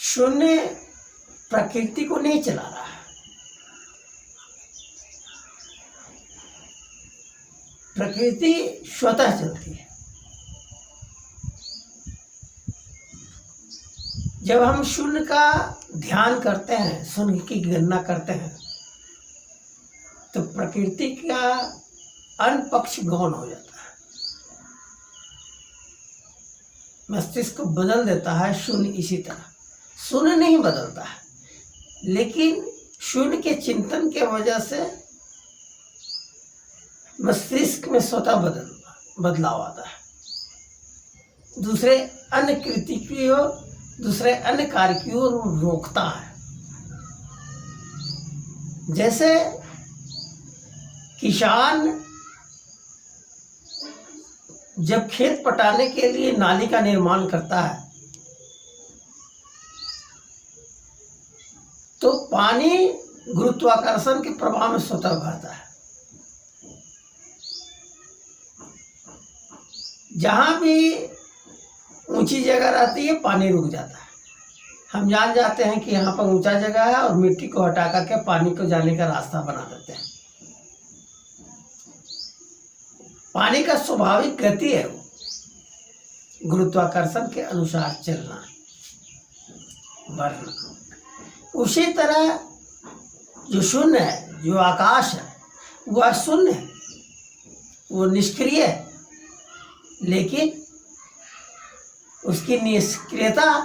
शून्य प्रकृति को नहीं चला रहा है। प्रकृति स्वतः चलती है। जब हम शून्य का ध्यान करते हैं, शून्य की गणना करते हैं, तो प्रकृति का अन्य पक्ष गौण हो जाता है, मस्तिष्क को बदल देता है। शून्य इसी तरह शून्य नहीं बदलता है, लेकिन शून्य के चिंतन के वजह से मस्तिष्क में स्वतः बदलाव आता है। दूसरे अन्य कृति की ओर, दूसरे अन्य कार्य की ओर रोकता है। जैसे किसान जब खेत पटाने के लिए नाली का निर्माण करता है, तो पानी गुरुत्वाकर्षण के प्रभाव में स्वतः बहता है। जहां भी ऊंची जगह रहती है, पानी रुक जाता है। हम जान जाते हैं कि यहाँ पर ऊंचा जगह है, और मिट्टी को हटा करके पानी को जाने का रास्ता बना देते हैं। पानी का स्वाभाविक गति है वो, गुरुत्वाकर्षण के अनुसार चलना, बढ़ना। उसी तरह जो शून्य है, जो आकाश है, वह शून्य है, वो निष्क्रिय है, लेकिन उसकी निष्क्रियता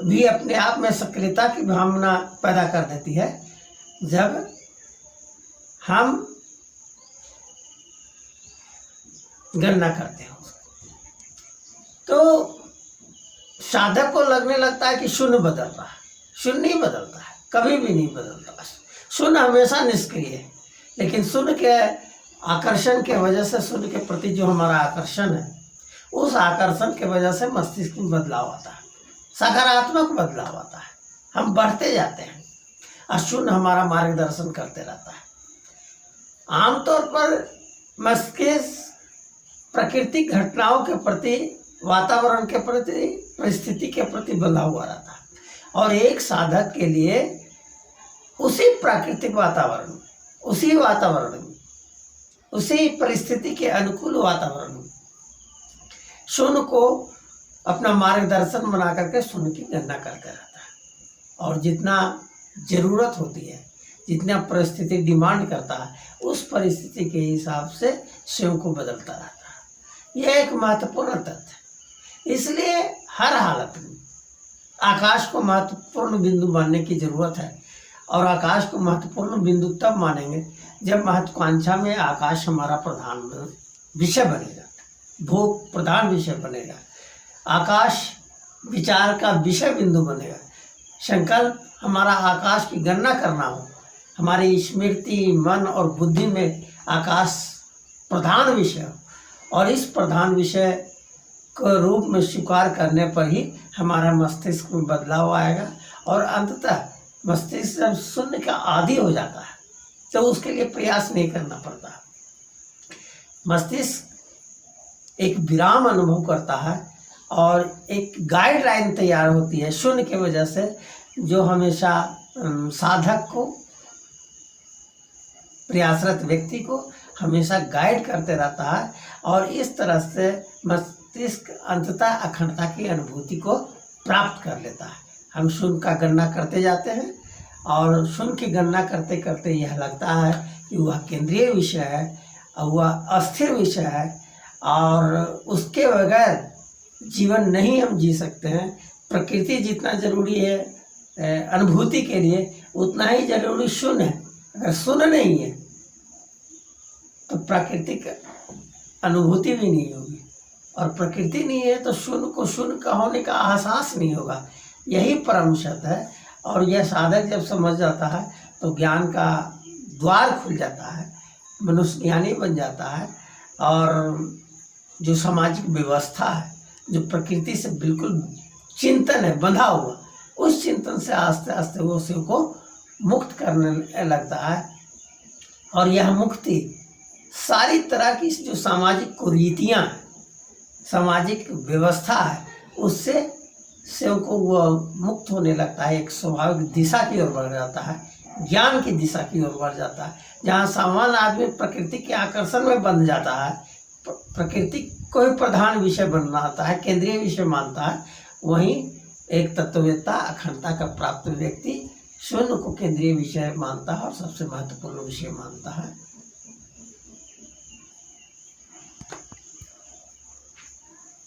भी अपने आप में सक्रियता की भावना पैदा कर देती है। जब हम गणना करते हैं, तो साधक को लगने लगता है कि शून्य बदल रहा है। शून्य नहीं बदलता है, कभी भी नहीं बदलता। शून्य हमेशा निष्क्रिय है, लेकिन शून्य के आकर्षण के वजह से, शून्य के प्रति जो हमारा आकर्षण है, उस आकर्षण के वजह से मस्तिष्क में बदलाव आता है, सकारात्मक बदलाव आता है। हम बढ़ते जाते हैं और शून्य हमारा मार्गदर्शन करते रहता है। आमतौर पर मस्तिष्क प्राकृतिक घटनाओं के प्रति, वातावरण के प्रति, परिस्थिति के प्रति बंधा हुआ रहता है, और एक साधक के लिए उसी प्राकृतिक वातावरण, उसी वातावरण में, उसी परिस्थिति के अनुकूल वातावरण में शून्य को अपना मार्गदर्शन बना करके शून्य की गणना करके रहता है। और जितना जरूरत होती है, जितना परिस्थिति डिमांड करता है, उस परिस्थिति के हिसाब से स्वयं को बदलता रहता है। यह एक महत्वपूर्ण तथ्य है। इसलिए हर हालत में आकाश को महत्वपूर्ण बिंदु मानने की जरूरत है। और आकाश को महत्वपूर्ण बिंदु तब मानेंगे जब महत्वाकांक्षा में आकाश हमारा प्रधान विषय बनेगा, भोग प्रधान विषय बनेगा, आकाश विचार का विषय बिंदु बनेगा। संकल्प हमारा आकाश की गणना करना हो, हमारी स्मृति, मन और बुद्धि में आकाश प्रधान विषय हो, और इस प्रधान विषय को रूप में स्वीकार करने पर ही हमारा मस्तिष्क में बदलाव आएगा। और अंततः मस्तिष्क जब शून्य का आदी हो जाता है, तो उसके लिए प्रयास नहीं करना पड़ता। मस्तिष्क एक विराम अनुभव करता है, और एक गाइडलाइन तैयार होती है शून्य की वजह से, जो हमेशा साधक को, प्रयासरत व्यक्ति को हमेशा गाइड करते रहता है। और इस तरह से मस्तिष्क अंततः अखंडता की अनुभूति को प्राप्त कर लेता है। हम शून्य का गणना करते जाते हैं, और शून्य की गणना करते करते यह लगता है कि वह केंद्रीय विषय है, और वह अस्थिर विषय है, और उसके बगैर जीवन नहीं हम जी सकते हैं। प्रकृति जितना जरूरी है अनुभूति के लिए, उतना ही जरूरी शून्य है। अगर शून्य नहीं है तो प्राकृतिक अनुभूति भी नहीं होगी, और प्रकृति नहीं है तो शून्य को शून्य का होने का एहसास नहीं होगा। यही परम सत्य है। और यह साधक जब समझ जाता है, तो ज्ञान का द्वार खुल जाता है, मनुष्य ज्ञानी बन जाता है। और जो सामाजिक व्यवस्था है, जो प्रकृति से बिल्कुल चिंतन है बंधा हुआ, उस चिंतन से आस्ते आस्ते वो स्वयं को मुक्त करने लगता है। और यह मुक्ति सारी तरह की जो सामाजिक कुरीतियाँ हैं, सामाजिक व्यवस्था है, उससे से को वह मुक्त होने लगता है, एक स्वाभाविक दिशा की ओर बढ़ जाता है, ज्ञान की दिशा की ओर बढ़ जाता है। जहाँ सामान्य आदमी प्रकृति के आकर्षण में बंध जाता है, प्रकृति को ही प्रधान विषय बनाता है, केंद्रीय विषय मानता है, वहीं एक तत्ववेत्ता अखंडता का प्राप्त व्यक्ति शून्य को केंद्रीय विषय मानता है और सबसे महत्वपूर्ण विषय मानता है।